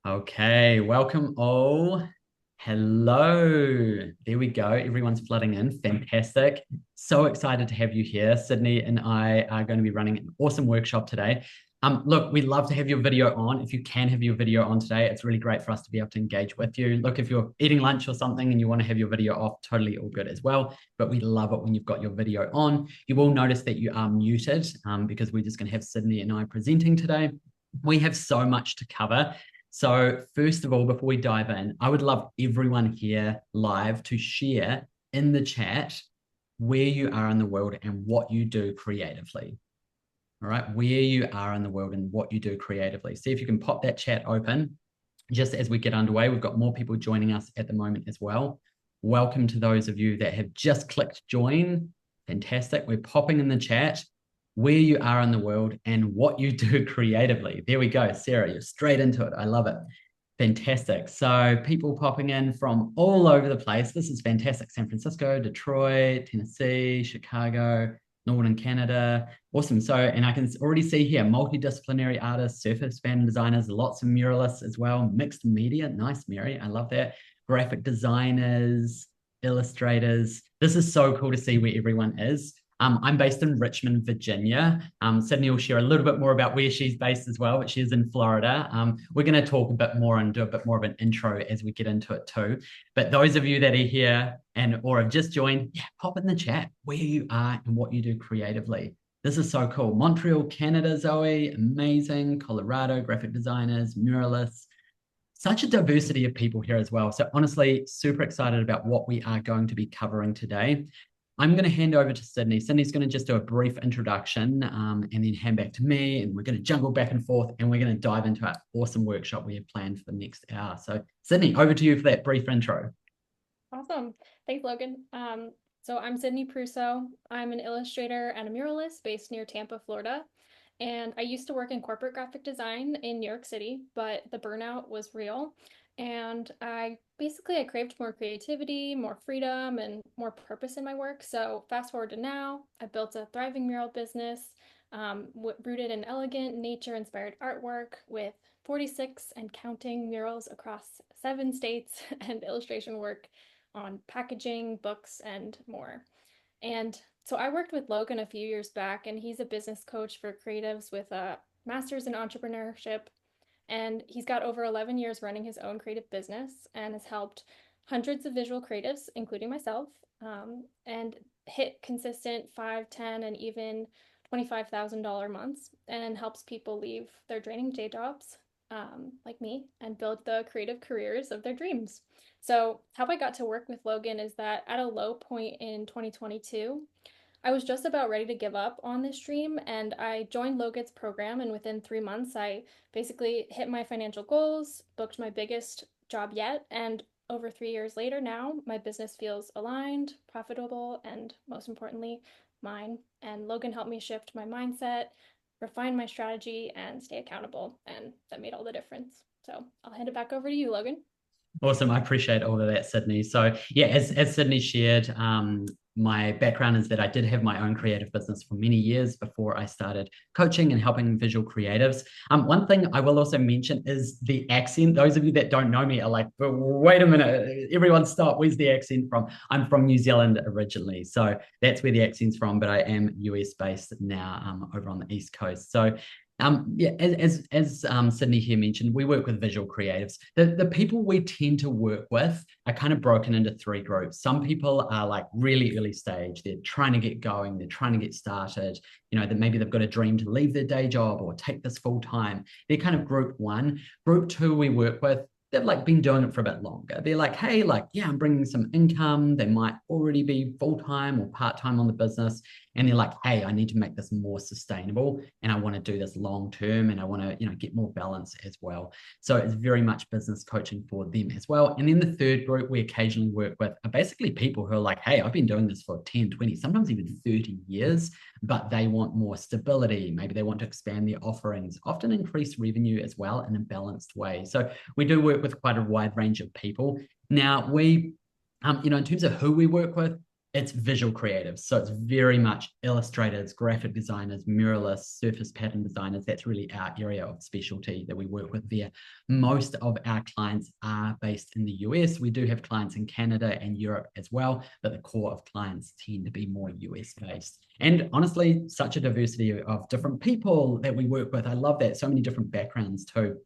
Okay, welcome all. Hello. There we go. Everyone's flooding in. Fantastic. So excited to have you here. Sydney and I are going to be running an awesome workshop today. Look, we'd love to have your video on. If you can have your video on today, it's really great for us to be able to engage with you. Look, if you're eating lunch or something and you want to have your video off, totally all good as well. But we love it when you've got your video on. You will notice that you are muted because we're just going to have Sydney and I presenting today. We have so much to cover. So, first of all, before we dive in, I would love everyone here live to share in the chat where you are in the world and what you do creatively. All right, where you are in the world and what you do creatively. See if you can pop that chat open just as we get underway. We've got more people joining us at the moment as well. Welcome to those of you that have just clicked join. Fantastic. We're popping in the chat where you are in the world and what you do creatively. There we go. Sarah, you're straight into it. I love it. Fantastic. So people popping in from all over the place. This is fantastic. San Francisco, Detroit, Tennessee, Chicago, Northern Canada. Awesome. So, and I can already see here, multidisciplinary artists, surface fan designers, lots of muralists as well, mixed media. Nice, Mary. I love that. Graphic designers, illustrators. This is so cool to see where everyone is. I'm based in Richmond, Virginia. Sydney will share a little bit more about where she's based as well, but she's in Florida. We're going to talk a bit more and do a bit more of an intro as we get into it too. But those of you that are here and or have just joined, yeah, pop in the chat where you are and what you do creatively. This is so cool. Montreal, Canada, Zoe, amazing. Colorado, graphic designers, muralists. Such a diversity of people here as well. So honestly, super excited about what we are going to be covering today. I'm going to hand over to Sydney. Sydney's going to just do a brief introduction and then hand back to me. And we're going to jungle back and forth and we're going to dive into our awesome workshop we have planned for the next hour. So, Sydney, over to you for that brief intro. Awesome. Thanks, Logan. So I'm Sydney Prusso. I'm an illustrator and a muralist based near Tampa, Florida. And I used to work in corporate graphic design in New York City, but the burnout was real. And I craved more creativity, more freedom, and more purpose in my work. So fast forward to now, I built a thriving mural business rooted in elegant, nature-inspired artwork with 46 and counting murals across 7 states and illustration work on packaging, books, and more. And so I worked with Logan a few years back, and he's a business coach for creatives with a master's in entrepreneurship. And he's got over 11 years running his own creative business and has helped hundreds of visual creatives, including myself, and hit consistent 5, 10, and even $25,000 months, and helps people leave their draining day jobs like me and build the creative careers of their dreams. So, how I got to work with Logan is that at a low point in 2022, I was just about ready to give up on this dream, and I joined Logan's program. And within 3 months, I basically hit my financial goals, booked my biggest job yet, and over 3 years later now, my business feels aligned, profitable, and most importantly, mine. And Logan helped me shift my mindset, refine my strategy, and stay accountable. And that made all the difference. So I'll hand it back over to you, Logan. Awesome. I appreciate all of that, Sydney. So, yeah, as Sydney shared, my background is that I did have my own creative business for many years before I started coaching and helping visual creatives. One thing I will also mention is the accent. Those of you that don't know me are like, wait a minute, everyone stop. Where's the accent from? I'm from New Zealand originally. So that's where the accent's from, but I am US based now over on the East Coast. So yeah, as Sydney here mentioned, we work with visual creatives. The people we tend to work with are kind of broken into three groups. Some people are like really early stage. They're trying to get going. They're trying to get started. You know, that maybe they've got a dream to leave their day job or take this full time. They're kind of group one. Group two, we work with, they've like been doing it for a bit longer. They're like, hey, like, yeah, I'm bringing some income. They might already be full-time or part-time on the business. And they're like, hey, I need to make this more sustainable and I want to do this long term and I want to, you know, get more balance as well. So it's very much business coaching for them as well. And then the third group we occasionally work with are basically people who are like, hey, I've been doing this for 10, 20, sometimes even 30 years, but they want more stability. Maybe they want to expand their offerings, often increase revenue as well in a balanced way. So we do work with quite a wide range of people. Now, we, you know, in terms of who we work with, It's visual creatives. So it's very much illustrators, graphic designers, muralists, surface pattern designers. That's really our area of specialty that we work with there. Most of our clients are based in the US. We do have clients in Canada and Europe as well, but the core of clients tend to be more US based. And honestly, such a diversity of different people that we work with. I love that. So many different backgrounds too.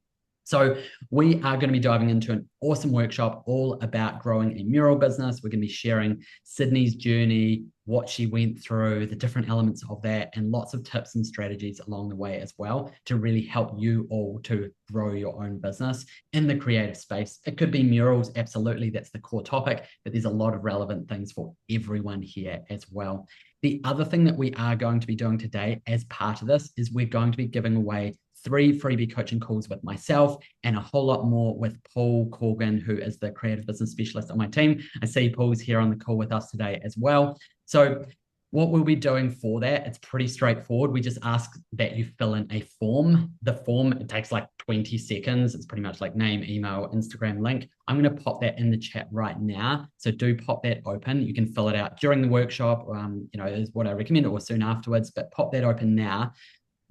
So we are going to be diving into an awesome workshop all about growing a mural business. We're going to be sharing Sydney's journey, what she went through, the different elements of that, and lots of tips and strategies along the way as well to really help you all to grow your own business in the creative space. It could be murals, absolutely. That's the core topic, but there's a lot of relevant things for everyone here as well. The other thing that we are going to be doing today as part of this is we're going to be giving away 3 freebie coaching calls with myself and a whole lot more with Paul Corgan, who is the creative business specialist on my team. I see Paul's here on the call with us today as well. So what we'll be doing for that, it's pretty straightforward. We just ask that you fill in a form. The form, it takes like 20 seconds. It's pretty much like name, email, Instagram link. I'm going to pop that in the chat right now. So do pop that open. You can fill it out during the workshop, is what I recommend, or soon afterwards, but pop that open now.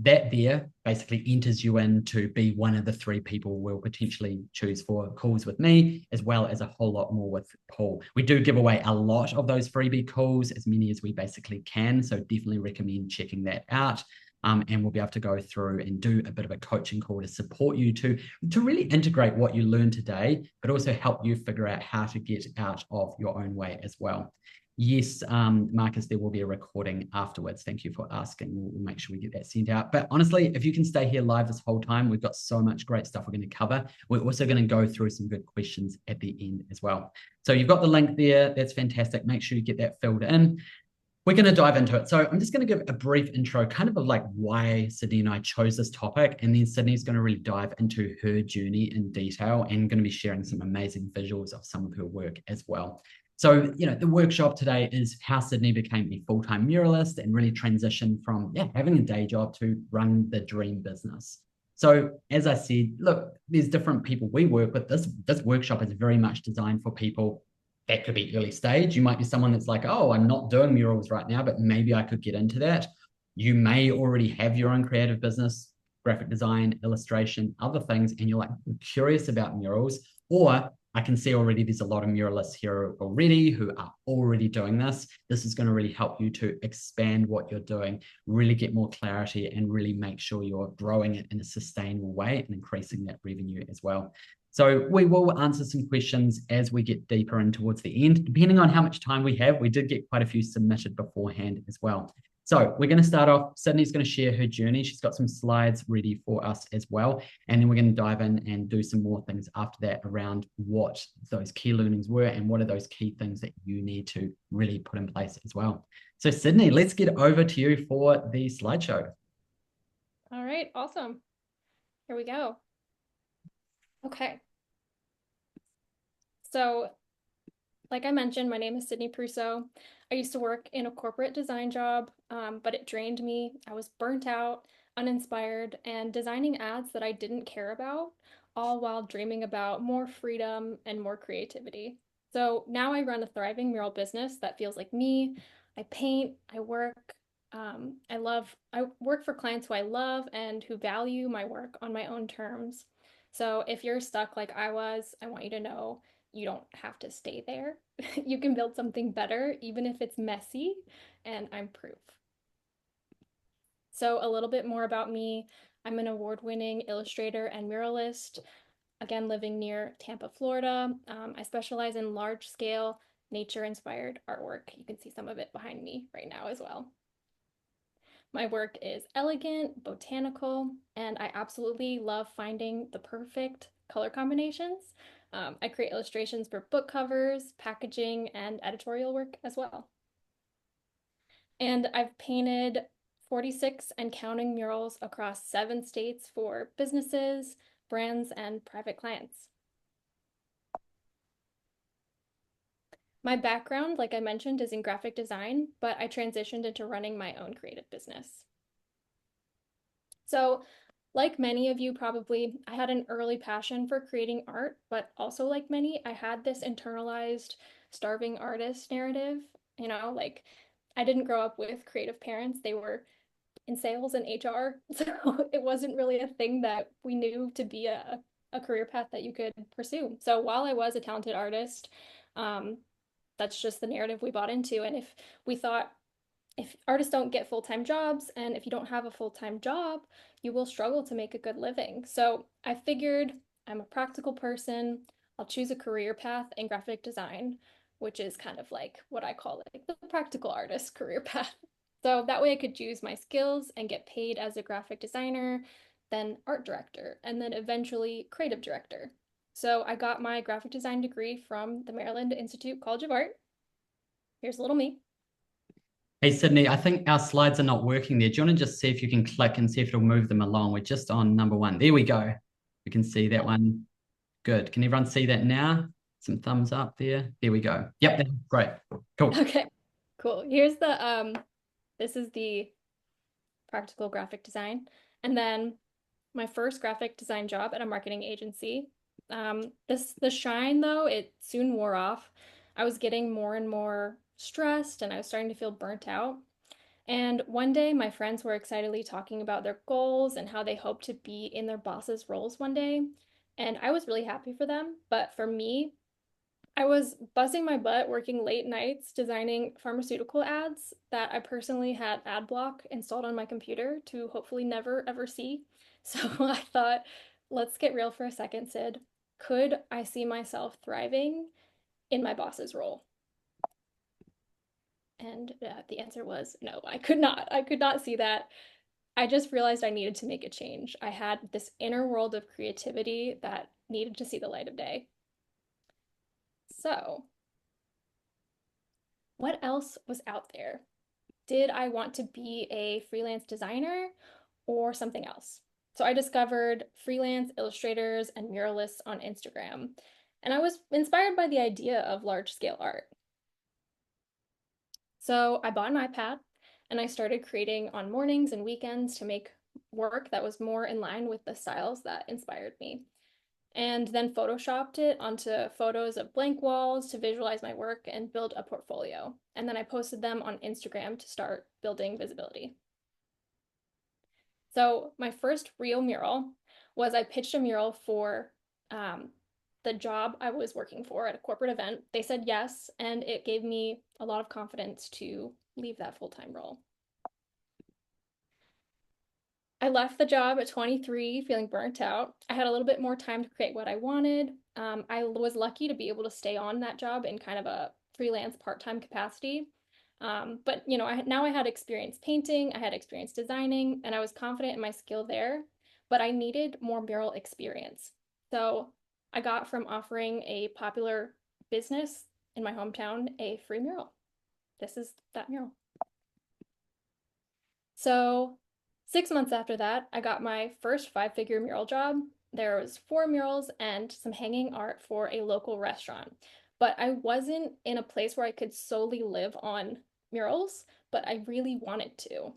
That there basically enters you in to be one of the 3 people we'll potentially choose for calls with me, as well as a whole lot more with Paul. We do give away a lot of those freebie calls, as many as we basically can. So definitely recommend checking that out. And we'll be able to go through and do a bit of a coaching call to support you to really integrate what you learned today, but also help you figure out how to get out of your own way as well. Yes, Marcus, there will be a recording afterwards. Thank you for asking. We'll make sure we get that sent out. But honestly, if you can stay here live this whole time, we've got so much great stuff we're going to cover. We're also going to go through some good questions at the end as well. So you've got the link there. That's fantastic. Make sure you get that filled in. We're going to dive into it. So I'm just going to give a brief intro, kind of like why Sydney and I chose this topic. And then Sydney's going to really dive into her journey in detail and going to be sharing some amazing visuals of some of her work as well. So, the workshop today is how Sydney became a full-time muralist and really transitioned from having a day job to run the dream business. So as I said, look, there's different people we work with. This workshop is very much designed for people that could be early stage. You might be someone that's like, oh, I'm not doing murals right now, but maybe I could get into that. You may already have your own creative business, graphic design, illustration, other things, and you're like curious about murals. Or I can see already there's a lot of muralists here already who are already doing this. This is going to really help you to expand what you're doing, really get more clarity, and really make sure you're growing it in a sustainable way and increasing that revenue as well. So we will answer some questions as we get deeper in towards the end. Depending on how much time we have, we did get quite a few submitted beforehand as well. So we're going to start off. Sydney's going to share her journey. She's got some slides ready for us as well. And then we're going to dive in and do some more things after that around what those key learnings were and what are those key things that you need to really put in place as well. So Sydney, let's get over to you for the slideshow. All right, awesome. Here we go. Okay. So, like I mentioned, my name is Sydney Prusso. I used to work in a corporate design job, but it drained me. I was burnt out, uninspired, and designing ads that I didn't care about, all while dreaming about more freedom and more creativity. So now I run a thriving mural business that feels like me. I paint, I work, I work for clients who I love and who value my work on my own terms. So if you're stuck like I was, I want you to know you don't have to stay there. You can build something better, even if it's messy, and I'm proof. So, a little bit more about me. I'm an award-winning illustrator and muralist, again, living near Tampa, Florida. I specialize in large-scale, nature-inspired artwork. You can see some of it behind me right now as well. My work is elegant, botanical, and I absolutely love finding the perfect color combinations. I create illustrations for book covers, packaging, and editorial work as well. And I've painted 46 and counting murals across 7 states for businesses, brands, and private clients. My background, like I mentioned, is in graphic design, but I transitioned into running my own creative business. So, like many of you probably, I had an early passion for creating art, but also like many, I had this internalized starving artist narrative. like I didn't grow up with creative parents. They were in sales and HR. So it wasn't really a thing that we knew to be a career path that you could pursue. So while I was a talented artist, um, that's just the narrative we bought into. And if we thought if artists don't get full-time jobs and if you don't have a full-time job, you will struggle to make a good living. So I figured I'm a practical person. I'll choose a career path in graphic design, which is kind of like what I call like the practical artist career path. So that way I could use my skills and get paid as a graphic designer, then art director, and then eventually creative director. So I got my graphic design degree from the Maryland Institute College of Art. Here's a little me. Hey, Sydney, I think our slides are not working there. Do you want to just see if you can click and see if it'll move them along? We're just on number one. There we go. We can see that one. Good. Can everyone see that now? Some thumbs up there. There we go. Yep, that's great. Cool. Okay, cool. Here's the this is the practical graphic design. And then my first graphic design job at a marketing agency. The shine though, it soon wore off. I was getting more and more stressed and I was starting to feel burnt out. And one day my friends were excitedly talking about their goals and how they hope to be in their bosses' roles one day. And I was really happy for them, but for me, I was busting my butt working late nights designing pharmaceutical ads that I personally had ad block installed on my computer to hopefully never ever see. So I thought, let's get real for a second, Sid. Could I see myself thriving in my boss's role? And the answer was no, I could not. I could not see that. I just realized I needed to make a change. I had this inner world of creativity that needed to see the light of day. So, what else was out there? Did I want to be a freelance designer or something else? So I discovered freelance illustrators and muralists on Instagram, and I was inspired by the idea of large scale art. So I bought an iPad and I started creating on mornings and weekends to make work that was more in line with the styles that inspired me. And then photoshopped it onto photos of blank walls to visualize my work and build a portfolio. And then I posted them on Instagram to start building visibility. So my first real mural was I pitched a mural for the job I was working for at a corporate event. They said yes, and it gave me a lot of confidence to leave that full-time role. I left the job at 23 feeling burnt out. I had a little bit more time to create what I wanted. I was lucky to be able to stay on that job in kind of a freelance part-time capacity. But now I had experience painting, I had experience designing, and I was confident in my skill there, but I needed more mural experience. So I got from offering a popular business in my hometown a free mural. This is that mural. So 6 months after that, I got my first five-figure mural job. There was four murals and some hanging art for a local restaurant. But I wasn't in a place where I could solely live on murals, but I really wanted to.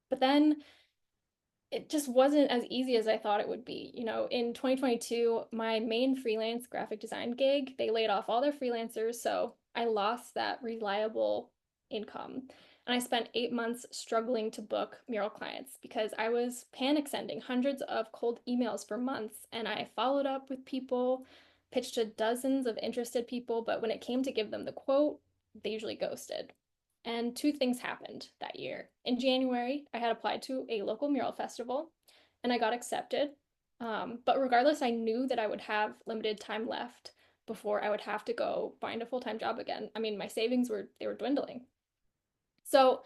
But then it just wasn't as easy as I thought it would be. In 2022, my main freelance graphic design gig, they laid off all their freelancers, so I lost that reliable income. And I spent 8 months struggling to book mural clients because I was panic sending hundreds of cold emails for months. And I followed up with people, pitched to dozens of interested people, but when it came to give them the quote, they usually ghosted. And two things happened that year. In January, I had applied to a local mural festival and I got accepted. But regardless, I knew that I would have limited time left before I would have to go find a full-time job again. I mean, my savings were dwindling. So,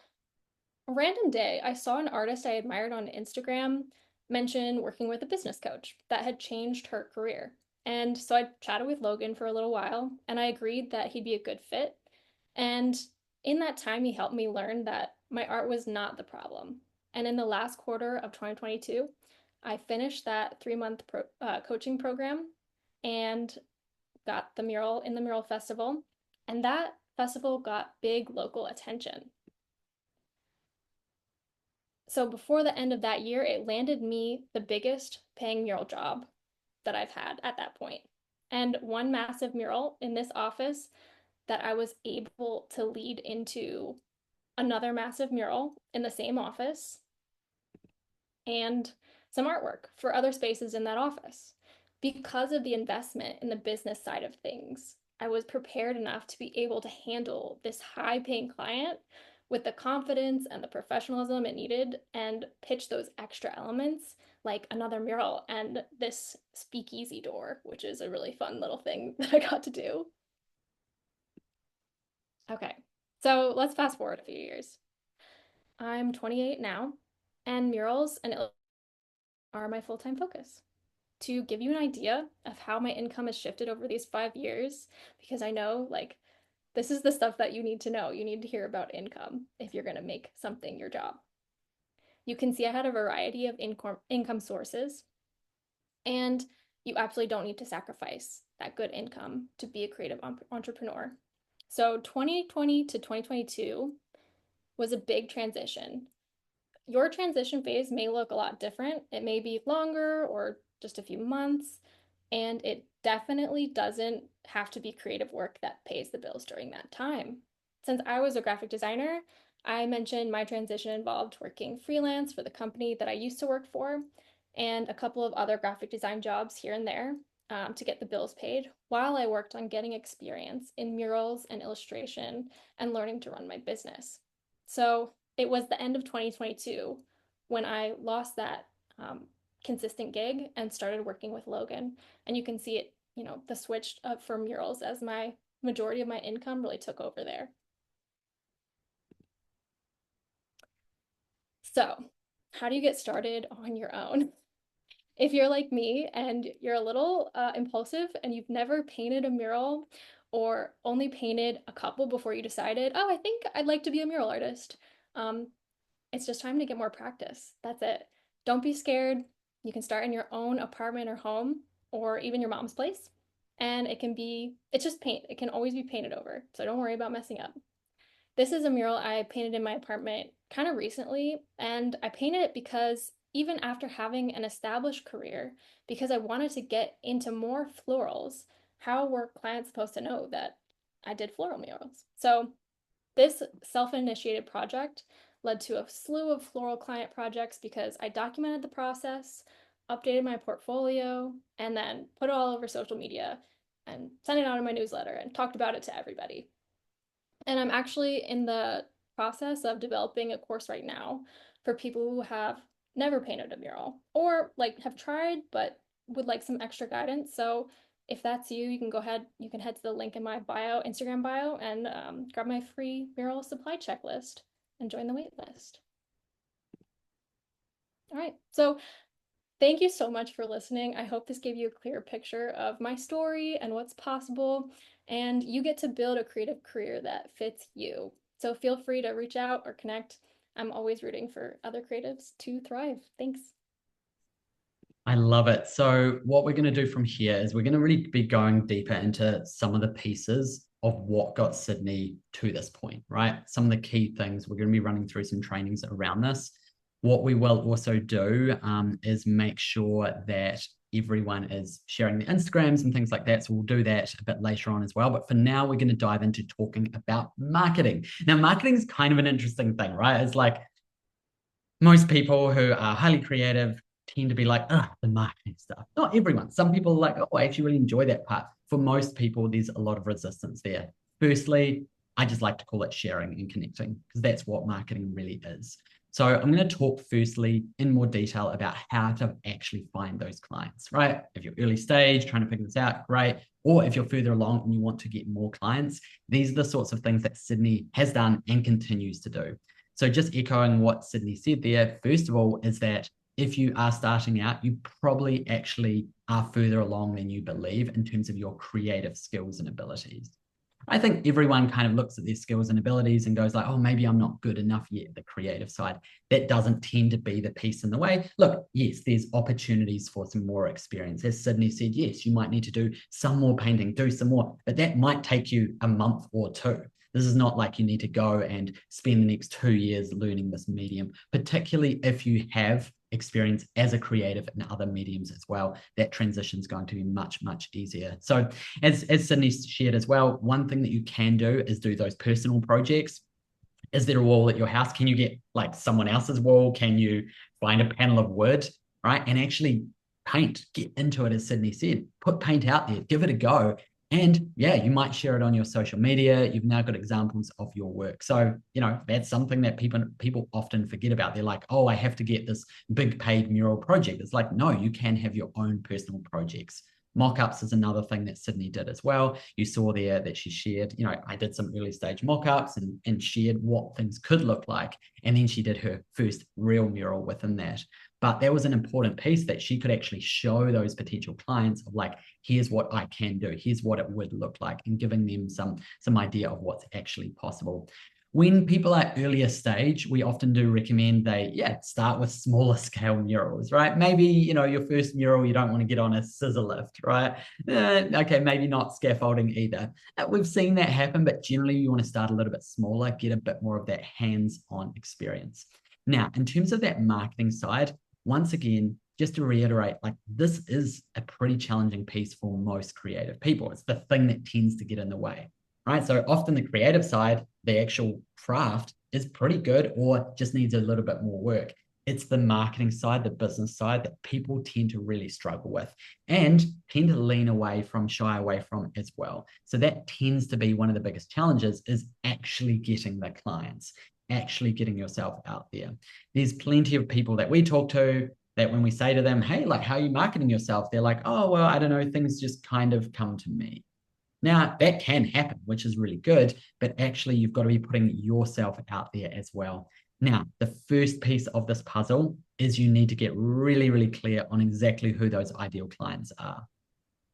a random day, I saw an artist I admired on Instagram mention working with a business coach that had changed her career. And so I chatted with Logan for a little while and I agreed that he'd be a good fit. And in that time, he helped me learn that my art was not the problem. And in the last quarter of 2022, I finished that 3-month coaching program and got the mural in the mural festival. And that festival got big local attention. So before the end of that year, it landed me the biggest paying mural job that I've had at that point. And one massive mural in this office that I was able to lead into another massive mural in the same office and some artwork for other spaces in that office. Because of the investment in the business side of things, I was prepared enough to be able to handle this high paying client with the confidence and the professionalism it needed and pitch those extra elements like another mural and this speakeasy door, which is a really fun little thing that I got to do. Okay, so let's fast forward a few years. I'm 28 now, and murals and are my full-time focus. To give you an idea of how my income has shifted over these 5 years, because I know like this is the stuff that you need to know. You need to hear about income if you're going to make something your job. You can see I had a variety of income sources, and you absolutely don't need to sacrifice that good income to be a creative entrepreneur. So 2020 to 2022 was a big transition. Your transition phase may look a lot different. It may be longer or just a few months, and it definitely doesn't have to be creative work that pays the bills during that time. Since I was a graphic designer, I mentioned my transition involved working freelance for the company that I used to work for and a couple of other graphic design jobs here and there to get the bills paid while I worked on getting experience in murals and illustration and learning to run my business. So it was the end of 2022 when I lost that consistent gig and started working with Logan. And you can see it, the switch up for murals as my majority of my income really took over there. So, how do you get started on your own? If you're like me and you're a little impulsive and you've never painted a mural or only painted a couple before you decided, oh, I think I'd like to be a mural artist, um, it's just time to get more practice. That's it. Don't be scared. You can start in your own apartment or home or even your mom's place. And it's just paint. It can always be painted over. So don't worry about messing up. This is a mural I painted in my apartment kind of recently, and I painted it because even after having an established career, because I wanted to get into more florals, how were clients supposed to know that I did floral murals? So this self-initiated project led to a slew of floral client projects because I documented the process, updated my portfolio, and then put it all over social media and sent it out in my newsletter and talked about it to everybody. And I'm actually in the process of developing a course right now for people who have never painted a mural or like have tried but would like some extra guidance. So if that's you, you can head to the link in my Instagram bio, and grab my free mural supply checklist and join the wait list. All right. So thank you so much for listening. I hope this gave you a clear picture of my story and what's possible, and you get to build a creative career that fits you. So feel free to reach out or connect. I'm always rooting for other creatives to thrive. Thanks. I love it. So, what we're going to do from here is we're going to really be going deeper into some of the pieces of what got Sydney to this point, right? Some of the key things. We're going to be running through some trainings around this. What we will also do is make sure that everyone is sharing the Instagrams and things like that. So we'll do that a bit later on as well. But for now, we're going to dive into talking about marketing. Now, marketing is kind of an interesting thing, right? It's like most people who are highly creative tend to be like, the marketing stuff. Not everyone. Some people are like, oh, I actually really enjoy that part. For most people, there's a lot of resistance there. Firstly, I just like to call it sharing and connecting because that's what marketing really is. So I'm going to talk firstly in more detail about how to actually find those clients, right? If you're early stage, trying to figure this out, great. Or if you're further along and you want to get more clients, these are the sorts of things that Sydney has done and continues to do. So just echoing what Sydney said there, first of all, is that if you are starting out, you probably actually are further along than you believe in terms of your creative skills and abilities. I think everyone kind of looks at their skills and abilities and goes like, oh, maybe I'm not good enough yet, the creative side. That doesn't tend to be the piece in the way. Look, yes, there's opportunities for some more experience. As Sydney said, yes, you might need to do some more painting, do some more, but that might take you a month or two. This is not like you need to go and spend the next 2 years learning this medium, particularly if you have experience as a creative in other mediums as well, that transition is going to be much, much easier. So as Sydney shared as well, one thing that you can do is do those personal projects. Is there a wall at your house? Can you get like someone else's wall? Can you find a panel of wood, right? And actually paint, get into it, as Sydney said, put paint out there, give it a go. And yeah, you might share it on your social media. You've now got examples of your work. So, that's something that people often forget about. They're like, oh, I have to get this big paid mural project. It's like, no, you can have your own personal projects. Mock-ups is another thing that Sydney did as well. You saw there that she shared, I did some early stage mock-ups and shared what things could look like. And then she did her first real mural within that. But that was an important piece that she could actually show those potential clients of like, here's what I can do, here's what it would look like, and giving them some idea of what's actually possible. When people are earlier stage, we often do recommend they start with smaller scale murals, right? Maybe, your first mural, you don't want to get on a scissor lift, right? Okay, maybe not scaffolding either. We've seen that happen, but generally you want to start a little bit smaller, get a bit more of that hands-on experience. Now, in terms of that marketing side, once again, just to reiterate, like this is a pretty challenging piece for most creative people. It's the thing that tends to get in the way, right? So often the creative side, the actual craft is pretty good or just needs a little bit more work. It's the marketing side, the business side that people tend to really struggle with and tend to lean away from, shy away from as well. So that tends to be one of the biggest challenges, is actually getting the clients, actually getting yourself out there. There's plenty of people that we talk to that when we say to them, hey, like, how are you marketing yourself? They're like, oh, well, I don't know, things just kind of come to me. Now, that can happen, which is really good, but actually you've got to be putting yourself out there as well. Now, the first piece of this puzzle is you need to get really, really clear on exactly who those ideal clients are,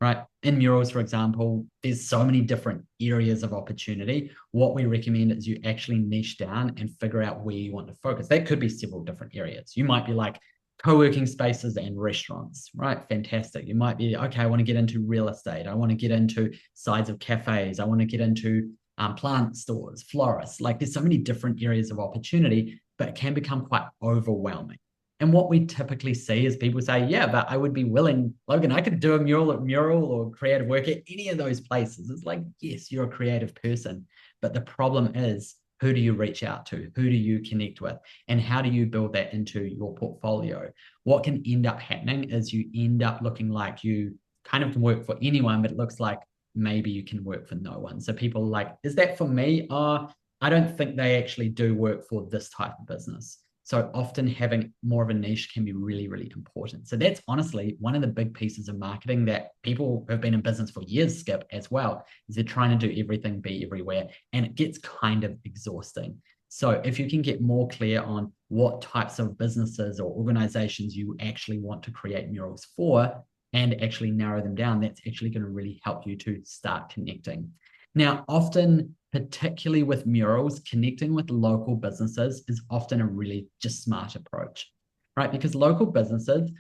right? In murals, for example, there's so many different areas of opportunity. What we recommend is you actually niche down and figure out where you want to focus. That could be several different areas. You might be like, co-working spaces and restaurants, right? Fantastic. You might be, okay, I want to get into real estate. I want to get into sides of cafes. I want to get into plant stores, florists. Like there's so many different areas of opportunity, but it can become quite overwhelming. And what we typically see is people say, yeah, but I would be willing, Logan, I could do a mural or creative work at any of those places. It's like, yes, you're a creative person, but the problem is, who do you reach out to? Who do you connect with? And how do you build that into your portfolio? What can end up happening is you end up looking like you kind of can work for anyone, but it looks like maybe you can work for no one. So people are like, is that for me? I don't think they actually do work for this type of business. So often having more of a niche can be really, really important. So that's honestly one of the big pieces of marketing that people who have been in business for years skip as well, is they're trying to do everything, be everywhere, and it gets kind of exhausting. So if you can get more clear on what types of businesses or organizations you actually want to create murals for and actually narrow them down, that's actually going to really help you to start connecting. Now, often, particularly with murals, connecting with local businesses is often a really just smart approach, right? Because local businesses,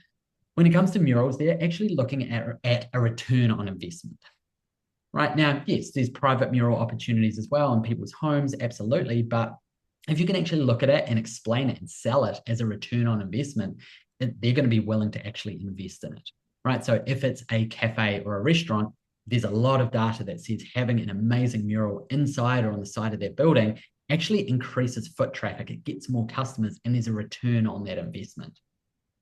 when it comes to murals, they're actually looking at a return on investment. Right now, yes, there's private mural opportunities as well in people's homes, absolutely. But if you can actually look at it and explain it and sell it as a return on investment, they're going to be willing to actually invest in it, right? So if it's a cafe or a restaurant, there's a lot of data that says having an amazing mural inside or on the side of their building actually increases foot traffic. It gets more customers and there's a return on that investment,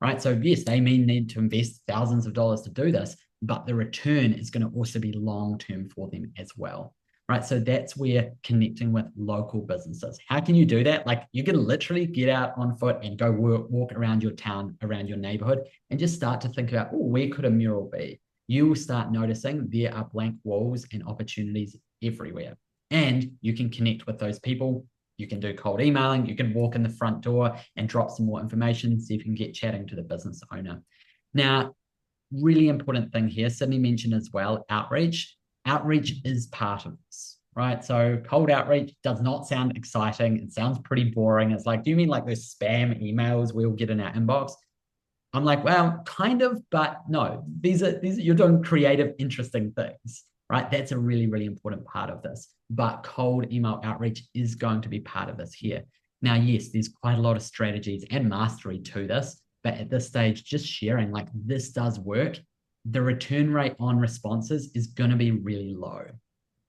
right? So yes, they may need to invest thousands of dollars to do this, but the return is going to also be long-term for them as well, right? So that's where connecting with local businesses. How can you do that? Like you can literally get out on foot and go walk around your town, around your neighborhood, and just start to think about, oh, where could a mural be? You will start noticing there are blank walls and opportunities everywhere. And you can connect with those people. You can do cold emailing. You can walk in the front door and drop some more information so you can get chatting to the business owner. Now, really important thing here, Sydney mentioned as well, outreach. Outreach is part of this, right? So cold outreach does not sound exciting. It sounds pretty boring. It's like, do you mean like those spam emails we'll get in our inbox? I'm like, well, kind of, but no, these are you're doing creative, interesting things, right? That's a really, really important part of this. But cold email outreach is going to be part of this here. Now, yes, there's quite a lot of strategies and mastery to this, But at this stage, just sharing like this does work. The return rate on responses is going to be really low,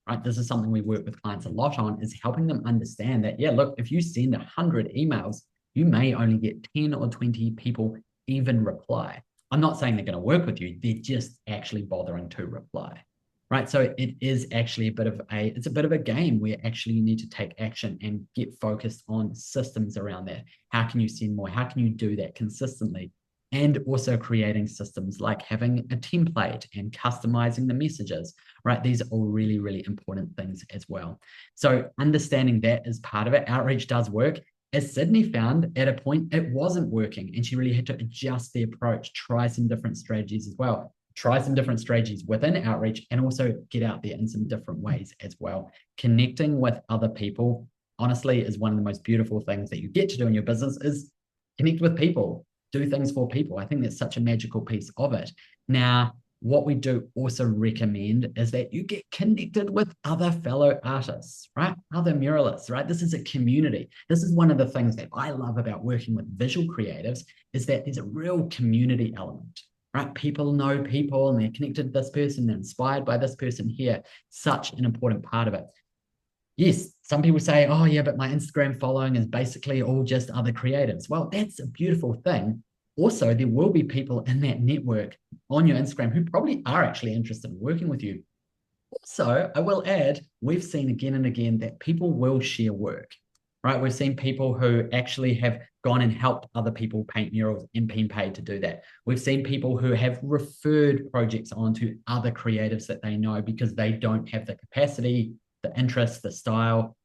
right? This is something we work with clients a lot on, is helping them understand that, yeah, look, if you send 100 emails, you may only get 10 or 20 people even reply. I'm not saying they're going to work with you. They're just actually bothering to reply, right? So it is actually it's a bit of a game where actually you need to take action and get focused on systems around that. How can you send more? How can you do that consistently? And also creating systems like having a template and customizing the messages, right? These are all really, really important things as well. So understanding that is part of it. Outreach does work. As Sydney found at a point, it wasn't working and she really had to adjust the approach, try some different strategies as well. Try some different strategies within outreach and also get out there in some different ways as well. Connecting with other people, honestly, is one of the most beautiful things that you get to do in your business is connect with people, do things for people. I think that's such a magical piece of it. Now, what we do also recommend is that you get connected with other fellow artists, right? Other muralists, right? This is a community. This is one of the things that I love about working with visual creatives is that there's a real community element, right? People know people and they're connected to this person, they're inspired by this person here. Such an important part of it. Yes, some people say, oh yeah, but my Instagram following is basically all just other creatives. Well, that's a beautiful thing. Also, there will be people in that network on your Instagram who probably are actually interested in working with you. Also, I will add, we've seen again and again that people will share work, right? We've seen people who actually have gone and helped other people paint murals and been paid to do that. We've seen people who have referred projects onto other creatives that they know because they don't have the capacity, the interest, the style.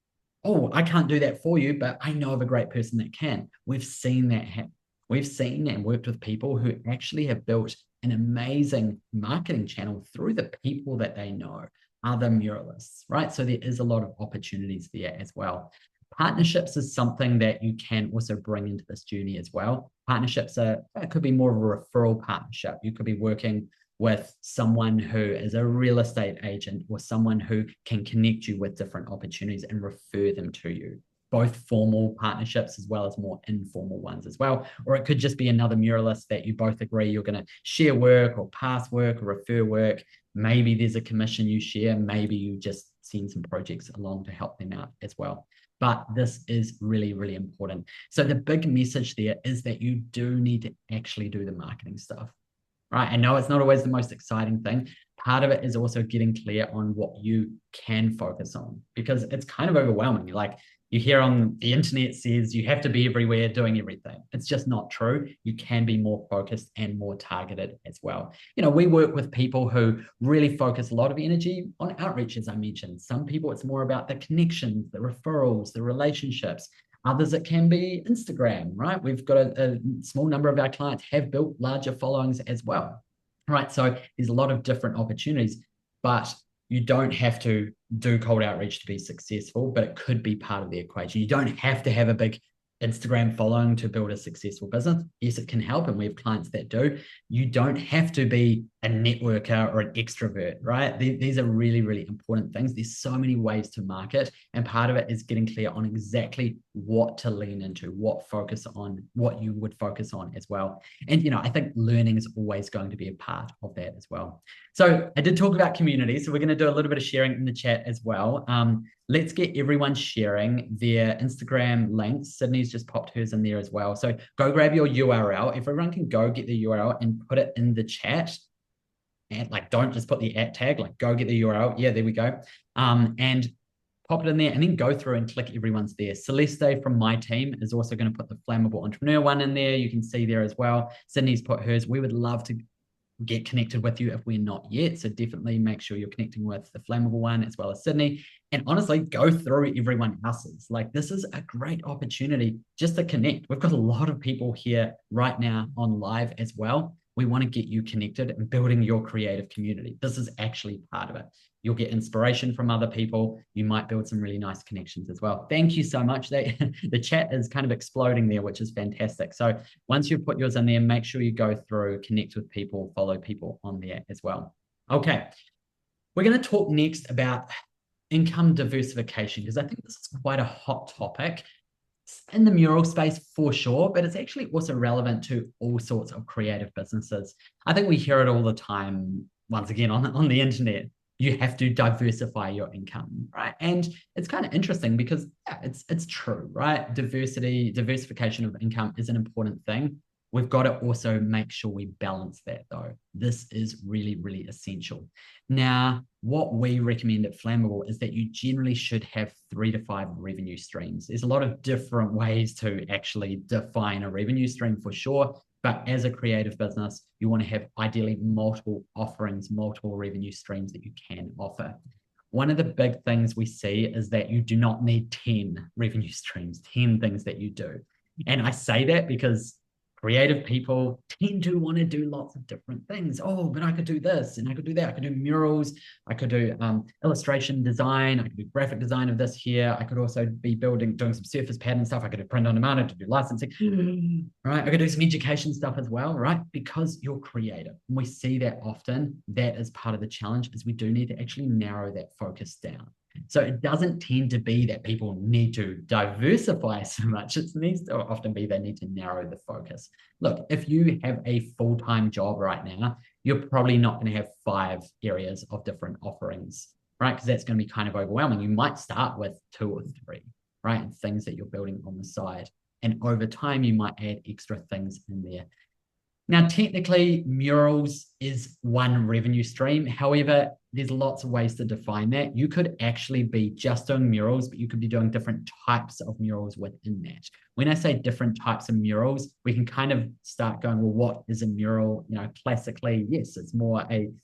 Oh, I can't do that for you, but I know of a great person that can. We've seen that happen. We've seen and worked with people who actually have built an amazing marketing channel through the people that they know, other muralists, right? So there is a lot of opportunities there as well. Partnerships is something that you can also bring into this journey as well. It could be more of a referral partnership. You could be working with someone who is a real estate agent or someone who can connect you with different opportunities and refer them to you. Both formal partnerships as well as more informal ones as well. Or it could just be another muralist that you both agree you're going to share work or pass work or refer work. Maybe there's a commission you share. Maybe you just send some projects along to help them out as well. But this is really, really important. So the big message there is that you do need to actually do the marketing stuff. Right. I know it's not always the most exciting thing. Part of it is also getting clear on what you can focus on because it's kind of overwhelming. Like you hear on the internet says you have to be everywhere doing everything. It's just not true. You can be more focused and more targeted as well. You know, we work with people who really focus a lot of energy on outreach, as I mentioned. Some people, it's more about the connections, the referrals, the relationships. Others, it can be Instagram, right? We've got a small number of our clients have built larger followings as well, right? So there's a lot of different opportunities, but you don't have to do cold outreach to be successful, but it could be part of the equation. You don't have to have a big Instagram following to build a successful business. Yes, it can help, and we have clients that do. You don't have to be a networker or an extrovert, right? These are really, really important things. There's so many ways to market, and part of it is getting clear on exactly what to lean into, what you would focus on as well. And, you know, I think learning is always going to be a part of that as well. So I did talk about community, so we're going to do a little bit of sharing in the chat as well. Let's get everyone sharing their Instagram links. Sydney's just popped hers in there as well. So go grab your URL. If everyone can go get the URL and put it in the chat. And like, don't just put the @ tag, like go get the URL. Yeah, there we go. And pop it in there and then go through and click everyone's there. Celeste from my team is also going to put the Flammable Entrepreneur one in there. You can see there as well. Sydney's put hers. We would love to get connected with you if we're not yet. So definitely make sure you're connecting with the Flammable one as well as Sydney. And honestly, go through everyone else's. Like this is a great opportunity just to connect. We've got a lot of people here right now on live as well. We want to get you connected and building your creative community. This is actually part of it. You'll get inspiration from other people. You might build some really nice connections as well. Thank you so much. The chat is kind of exploding there, which is fantastic. So once you've put yours in there, make sure you go through, connect with people, follow people on there as well. Okay. We're going to talk next about income diversification because I think this is quite a hot topic. in the mural space for sure, but it's actually also relevant to all sorts of creative businesses. I think we hear it all the time, once again, on the internet. You have to diversify your income, right? And it's kind of interesting because yeah, it's true, right? Diversification of income is an important thing. We've got to also make sure we balance that though. This is really, really essential. Now, what we recommend at Flammable is that you generally should have 3 to 5 revenue streams. There's a lot of different ways to actually define a revenue stream for sure. But as a creative business, you want to have ideally multiple offerings, multiple revenue streams that you can offer. One of the big things we see is that you do not need 10 revenue streams, 10 things that you do. And I say that because creative people tend to want to do lots of different things. Oh, but I could do this and I could do that. I could do murals. I could do illustration design. I could do graphic design of this here. I could also be doing some surface pattern stuff. I could do print on demand. I could do licensing. Right. I could do some education stuff as well, right? Because you're creative. And we see that often. That is part of the challenge is we do need to actually narrow that focus down. So it doesn't tend to be that people need to diversify so much. It needs to often be they need to narrow the focus. Look, if you have a full-time job right now, you're probably not going to have 5 areas of different offerings, right? Because that's going to be kind of overwhelming. You might start with 2 or 3, right? And things that you're building on the side. And over time, you might add extra things in there. Now, technically, murals is one revenue stream. However, there's lots of ways to define that. You could actually be just doing murals, but you could be doing different types of murals within that. When I say different types of murals, we can kind of start going, well, what is a mural? You know, classically, yes, it's more an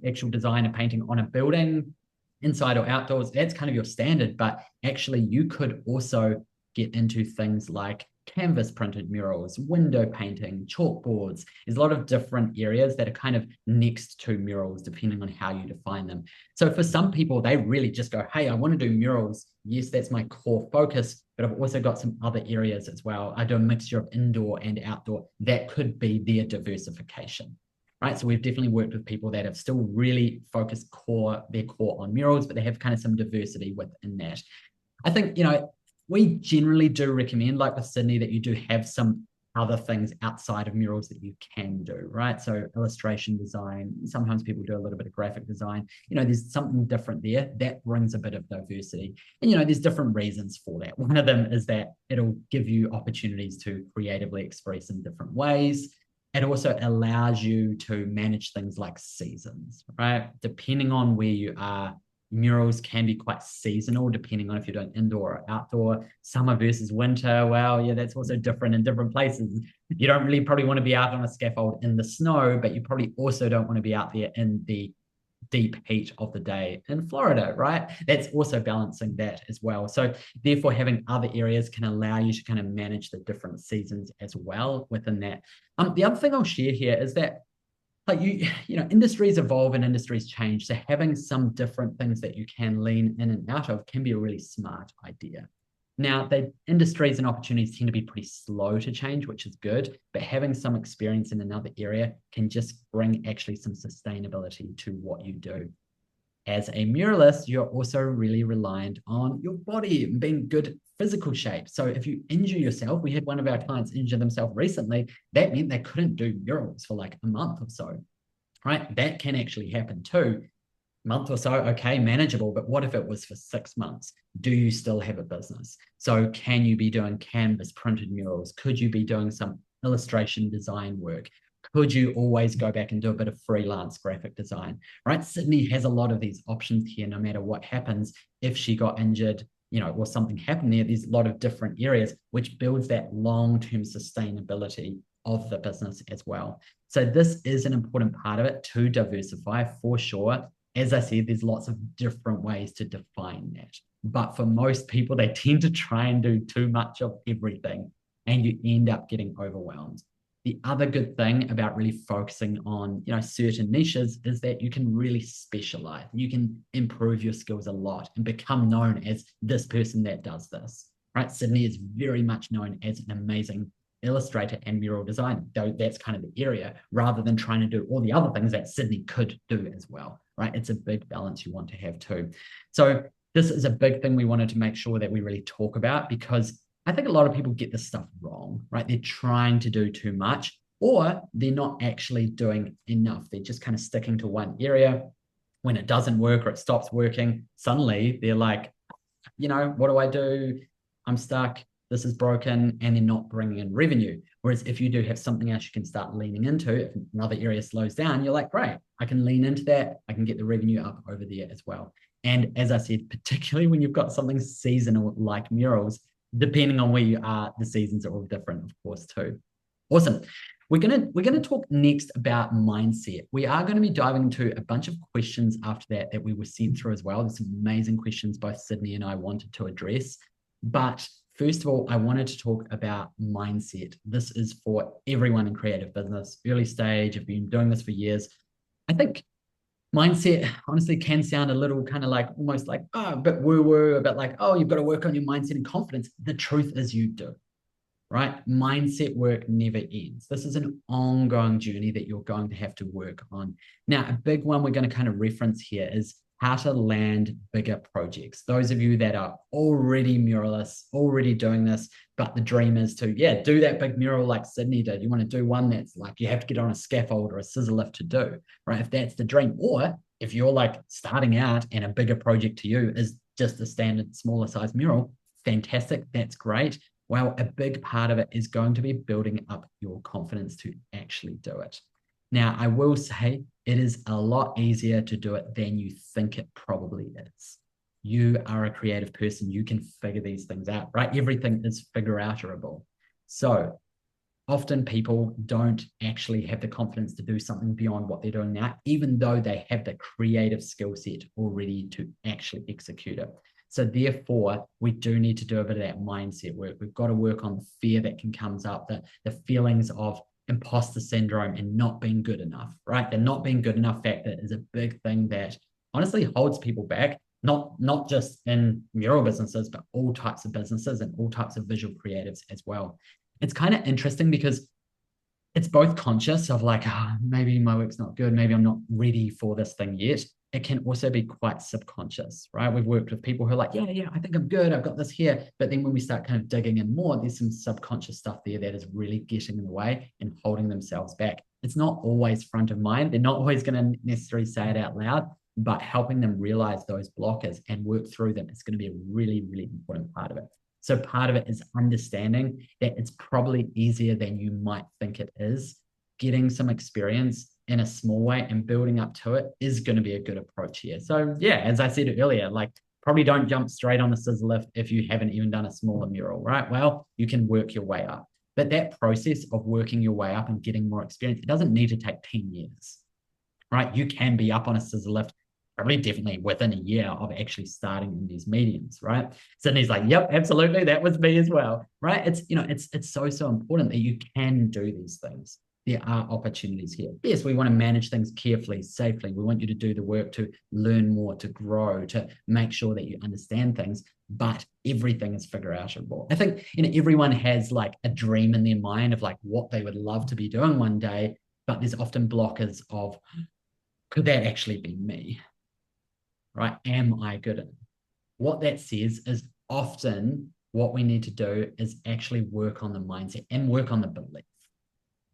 actual design, a painting on a building, inside or outdoors. That's kind of your standard, but actually you could also get into things like canvas printed murals, window painting, chalkboards. There's a lot of different areas that are kind of next to murals, depending on how you define them. So for some people, they really just go, hey, I want to do murals. Yes, that's my core focus, but I've also got some other areas as well. I do a mixture of indoor and outdoor. That could be their diversification. Right. So we've definitely worked with people that have still really focused their core on murals, but they have kind of some diversity within that. I think, we generally do recommend, like with Sydney, that you do have some other things outside of murals that you can do, right? So illustration design, sometimes people do a little bit of graphic design. There's something different there that brings a bit of diversity. And, there's different reasons for that. One of them is that it'll give you opportunities to creatively express in different ways. It also allows you to manage things like seasons, right? Depending on where you are, murals can be quite seasonal depending on if you're doing indoor or outdoor. Summer versus winter, well, yeah, that's also different in different places. You don't really probably want to be out on a scaffold in the snow, but you probably also don't want to be out there in the deep heat of the day in Florida, right? That's also balancing that as well. So therefore, having other areas can allow you to kind of manage the different seasons as well within that. The other thing I'll share here is that industries evolve and industries change. So having some different things that you can lean in and out of can be a really smart idea. Now, the industries and opportunities tend to be pretty slow to change, which is good, but having some experience in another area can just bring actually some sustainability to what you do. As a muralist, you're also really reliant on your body and being good physical shape. So if you injure yourself, we had one of our clients injure themselves recently, that meant they couldn't do murals for like a month or so, right? That can actually happen too. Month or so, okay, manageable, but what if it was for 6 months? Do you still have a business? So can you be doing canvas printed murals? Could you be doing some illustration design work? Could you always go back and do a bit of freelance graphic design, right? Sydney has a lot of these options here, no matter what happens. If she got injured, or something happened there, there's a lot of different areas, which builds that long-term sustainability of the business as well. So this is an important part of it to diversify for sure. As I said, there's lots of different ways to define that. But for most people, they tend to try and do too much of everything, and you end up getting overwhelmed. The other good thing about really focusing on, certain niches is that you can really specialize. You can improve your skills a lot and become known as this person that does this, right? Sydney is very much known as an amazing illustrator and mural designer, though that's kind of the area, rather than trying to do all the other things that Sydney could do as well, right? It's a big balance you want to have too. So this is a big thing we wanted to make sure that we really talk about, because I think a lot of people get this stuff wrong, right? They're trying to do too much, or they're not actually doing enough. They're just kind of sticking to one area. When it doesn't work or it stops working, suddenly they're like, what do I do? I'm stuck. This is broken, and they're not bringing in revenue. Whereas if you do have something else you can start leaning into, if another area slows down, you're like, great, I can lean into that. I can get the revenue up over there as well. And as I said, particularly when you've got something seasonal like murals, depending on where you are, the seasons are all different, of course, too. Awesome. We're gonna talk next about mindset. We are going to be diving into a bunch of questions after that we were sent through as well. There's some amazing questions both Sydney and I wanted to address. But first of all, I wanted to talk about mindset. This is for everyone in creative business, early stage. I've been doing this for years. I think mindset honestly can sound a little kind of like almost like a bit woo-woo, a bit like, oh, you've got to work on your mindset and confidence. The truth is you do. Right? Mindset work never ends. This is an ongoing journey that you're going to have to work on. Now, a big one we're going to kind of reference here is how to land bigger projects. Those of you that are already muralists, already doing this, but the dream is to, do that big mural like Sydney did. You want to do one that's like you have to get on a scaffold or a scissor lift to do, right? If that's the dream. Or if you're like starting out and a bigger project to you is just a standard smaller size mural, fantastic. That's great. Well, a big part of it is going to be building up your confidence to actually do it. Now, I will say it is a lot easier to do it than you think it probably is. You are a creative person. You can figure these things out, right? Everything is figure outerable. So often people don't actually have the confidence to do something beyond what they're doing now, even though they have the creative skill set already to actually execute it. So therefore, we do need to do a bit of that mindset work. We've got to work on the fear that can comes up, the feelings of imposter syndrome and not being good enough, right? The not being good enough factor is a big thing that honestly holds people back, not just in mural businesses, but all types of businesses and all types of visual creatives as well. It's kind of interesting because it's both conscious of like, maybe my work's not good, maybe I'm not ready for this thing yet. It can also be quite subconscious, right? We've worked with people who are like, yeah, I think I'm good. I've got this here. But then when we start kind of digging in more, there's some subconscious stuff there that is really getting in the way and holding themselves back. It's not always front of mind. They're not always going to necessarily say it out loud, but helping them realize those blockers and work through them is going to be a really, really important part of it. So part of it is understanding that it's probably easier than you might think it is. Getting some experience in a small way and building up to it is going to be a good approach here. So yeah, as I said earlier, like probably don't jump straight on the scissor lift if you haven't even done a smaller mural, right? Well, you can work your way up. But that process of working your way up and getting more experience, it doesn't need to take 10 years, right? You can be up on a scissor lift probably definitely within a year of actually starting in these mediums, right? Sydney's like, yep, absolutely, that was me as well, right? It's so important that you can do these things. There are opportunities here. Yes, we want to manage things carefully, safely. We want you to do the work to learn more, to grow, to make sure that you understand things, but everything is figure outable. I think everyone has like a dream in their mind of like what they would love to be doing one day, but there's often blockers of, could that actually be me? Right? Am I good at it? What that says is often what we need to do is actually work on the mindset and work on the belief.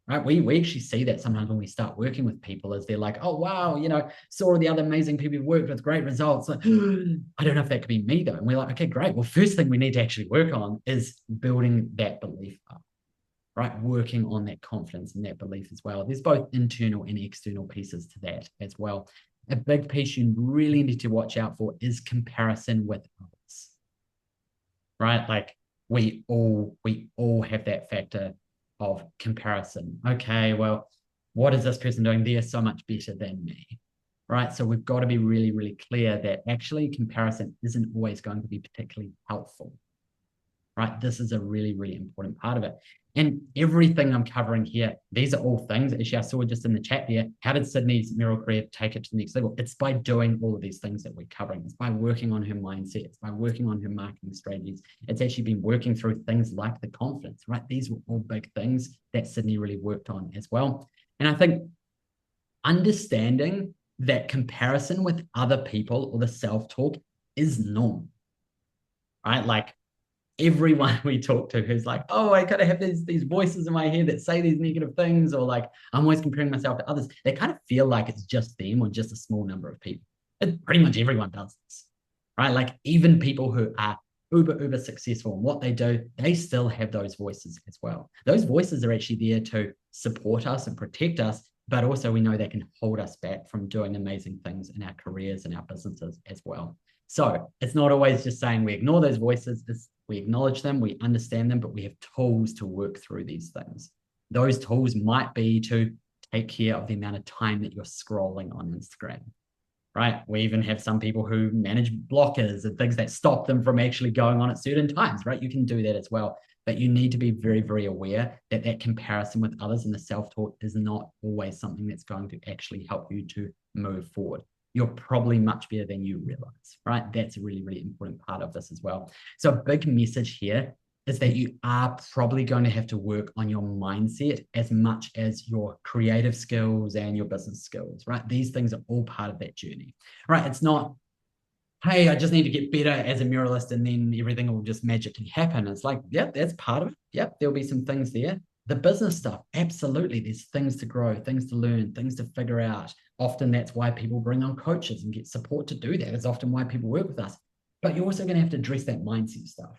Right? We actually see that sometimes when we start working with people is they're like, oh, wow, saw all the other amazing people who've worked with great results. Like, I don't know if that could be me though. And we're like, okay, great. Well, first thing we need to actually work on is building that belief up, right? Working on that confidence and that belief as well. There's both internal and external pieces to that as well. A big piece you really need to watch out for is comparison with others, right? Like we all have that factor of comparison. Okay, well, what is this person doing? They're so much better than me, right? So we've got to be really, really clear that actually comparison isn't always going to be particularly helpful, right? This is a really, really important part of it. And everything I'm covering here, these are all things, actually I saw just in the chat there, how did Sydney's mural career take it to the next level? It's by doing all of these things that we're covering. It's by working on her mindset. It's by working on her marketing strategies. It's actually been working through things like the confidence, right? These were all big things that Sydney really worked on as well. And I think understanding that comparison with other people or the self-talk is normal, right? Like everyone we talk to who's like, oh, I kind of have these voices in my head that say these negative things, or like I'm always comparing myself to others, they kind of feel like it's just them or just a small number of people. And pretty much everyone does this, right? Like even people who are uber successful in what they do, they still have those voices as well. Those voices are actually there to support us and protect us, but also we know they can hold us back from doing amazing things in our careers and our businesses as well. So it's not always just saying we ignore those voices, it's we acknowledge them, we understand them, but we have tools to work through these things. Those tools might be to take care of the amount of time that you're scrolling on Instagram, right? We even have some people who manage blockers and things that stop them from actually going on at certain times, right? You can do that as well. But you need to be very aware that that comparison with others and the self-talk is not always something that's going to actually help you to move forward. You're probably much better than you realize, right? That's a really important part of this as well. So a big message here is that you are probably going to have to work on your mindset as much as your creative skills and your business skills, right? These things are all part of that journey, right? It's not, hey, I just need to get better as a muralist and then everything will just magically happen. It's like, yeah, that's part of it. Yep, there'll be some things there. The business stuff, absolutely. There's things to grow, things to learn, things to figure out. Often that's why people bring on coaches and get support to do that. It's often why people work with us. But you're also going to have to address that mindset stuff,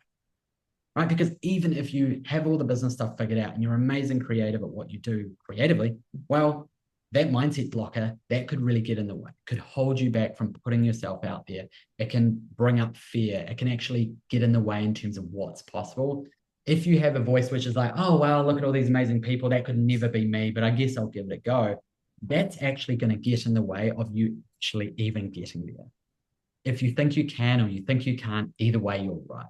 right? Because even if you have all the business stuff figured out and you're amazing creative at what you do creatively, well, that mindset blocker, that could really get in the way, could hold you back from putting yourself out there. It can bring up fear. It can actually get in the way in terms of what's possible. If you have a voice which is like, oh, well, look at all these amazing people, that could never be me, but I guess I'll give it a go. That's actually going to get in the way of you actually even getting there. If you think you can or you think you can't, either way, you're right.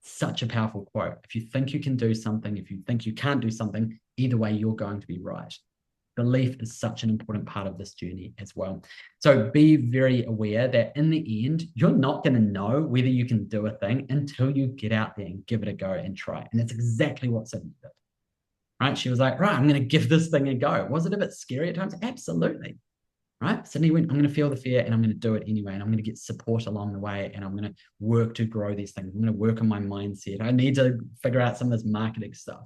Such a powerful quote. If you think you can do something, if you think you can't do something, either way, you're going to be right. Belief is such an important part of this journey as well. So be very aware that in the end, you're not going to know whether you can do a thing until you get out there and give it a go and try. And that's exactly what Sydney did. Right? She was like, right, I'm going to give this thing a go. Was it a bit scary at times? Absolutely. Right? Sydney went, I'm going to feel the fear and I'm going to do it anyway. And I'm going to get support along the way and I'm going to work to grow these things. I'm going to work on my mindset. I need to figure out some of this marketing stuff,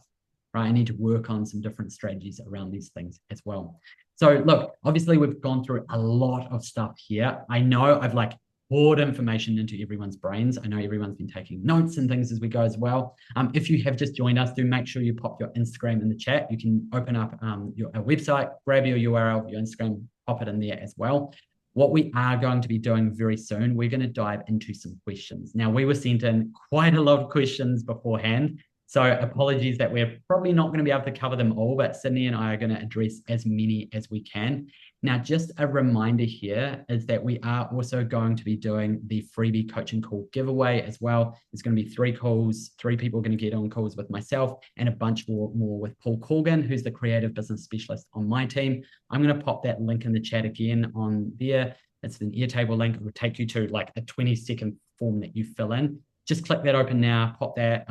right? I need to work on some different strategies around these things as well. So look, obviously we've gone through a lot of stuff here. I know I've like poured information into everyone's brains. I know everyone's been taking notes and things as we go as well. If you have just joined us, do make sure you pop your Instagram in the chat. You can open up your website, grab your URL, your Instagram, pop it in there as well. What we are going to be doing very soon, we're going to dive into some questions. Now, we were sent in quite a lot of questions beforehand. So apologies that we're probably not going to be able to cover them all, but Sydney and I are going to address as many as we can. Now, just a reminder here is that we are also going to be doing the freebie coaching call giveaway as well. There's going to be 3 calls, 3 people are going to get on calls with myself and a bunch more with Paul Corgan, who's the creative business specialist on my team. I'm going to pop that link in the chat again on there. It's an Airtable link. It will take you to like a 20-second form that you fill in. Just click that open now, pop that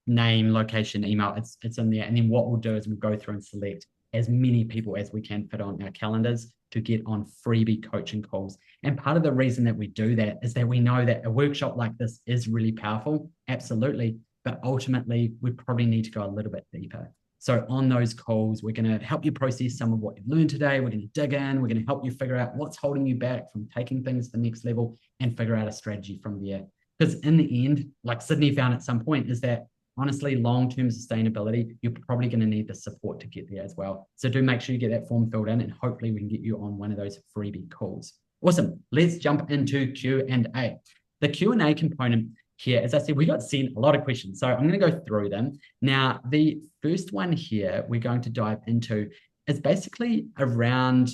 name, location, email, it's in there. And then what we'll do is we'll go through and select as many people as we can fit on our calendars to get on freebie coaching calls. And part of the reason that we do that is that we know that a workshop like this is really powerful, absolutely, but ultimately we probably need to go a little bit deeper. So on those calls, we're going to help you process some of what you've learned today. We're going to dig in. We're going to help you figure out what's holding you back from taking things to the next level and figure out a strategy from there. Because in the end, like Sydney found at some point, is that honestly, long-term sustainability, you're probably going to need the support to get there as well. So do make sure you get that form filled in and hopefully we can get you on one of those freebie calls. Awesome. Let's jump into Q&A. The Q&A component here, as I said, we got sent a lot of questions. So I'm going to go through them. Now, the first one here we're going to dive into is basically around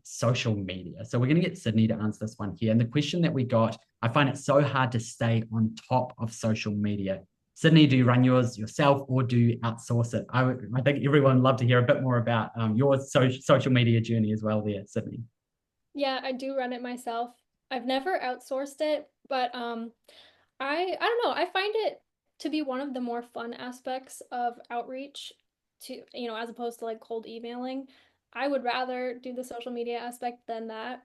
social media. So we're going to get Sydney to answer this one here. And the question that we got, I find it so hard to stay on top of social media. Sydney, do you run yours yourself or do you outsource it? I think everyone would love to hear a bit more about your social media journey as well there, Sydney. Yeah, I do run it myself. I've never outsourced it, but I don't know. I find it to be one of the more fun aspects of outreach to, as opposed to like cold emailing. I would rather do the social media aspect than that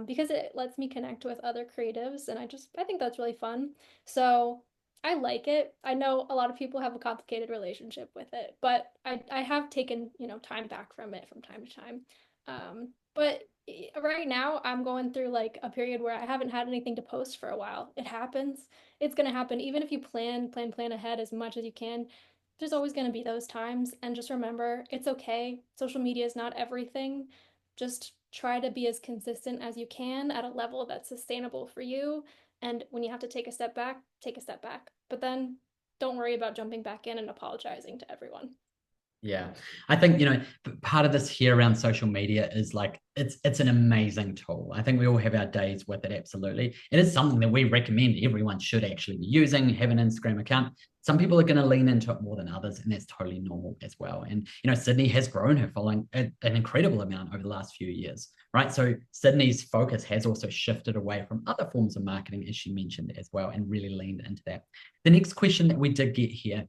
because it lets me connect with other creatives and I think that's really fun. So I like it. I know a lot of people have a complicated relationship with it, but I have taken, time back from it from time to time. But right now I'm going through like a period where I haven't had anything to post for a while. It happens. It's gonna happen. Even if you plan ahead as much as you can, there's always gonna be those times. And just remember, it's okay. Social media is not everything. Just try to be as consistent as you can at a level that's sustainable for you, and when you have to take a step back, take a step back. But then don't worry about jumping back in and apologizing to everyone. Yeah. I think, part of this here around social media is like it's an amazing tool. I think we all have our days with it, absolutely. It is something that we recommend everyone should actually be using, have an Instagram account. Some people are going to lean into it more than others, and that's totally normal as well. And Sydney has grown her following an incredible amount over the last few years, right? So Sydney's focus has also shifted away from other forms of marketing, as she mentioned as well, and really leaned into that. The next question that we did get here: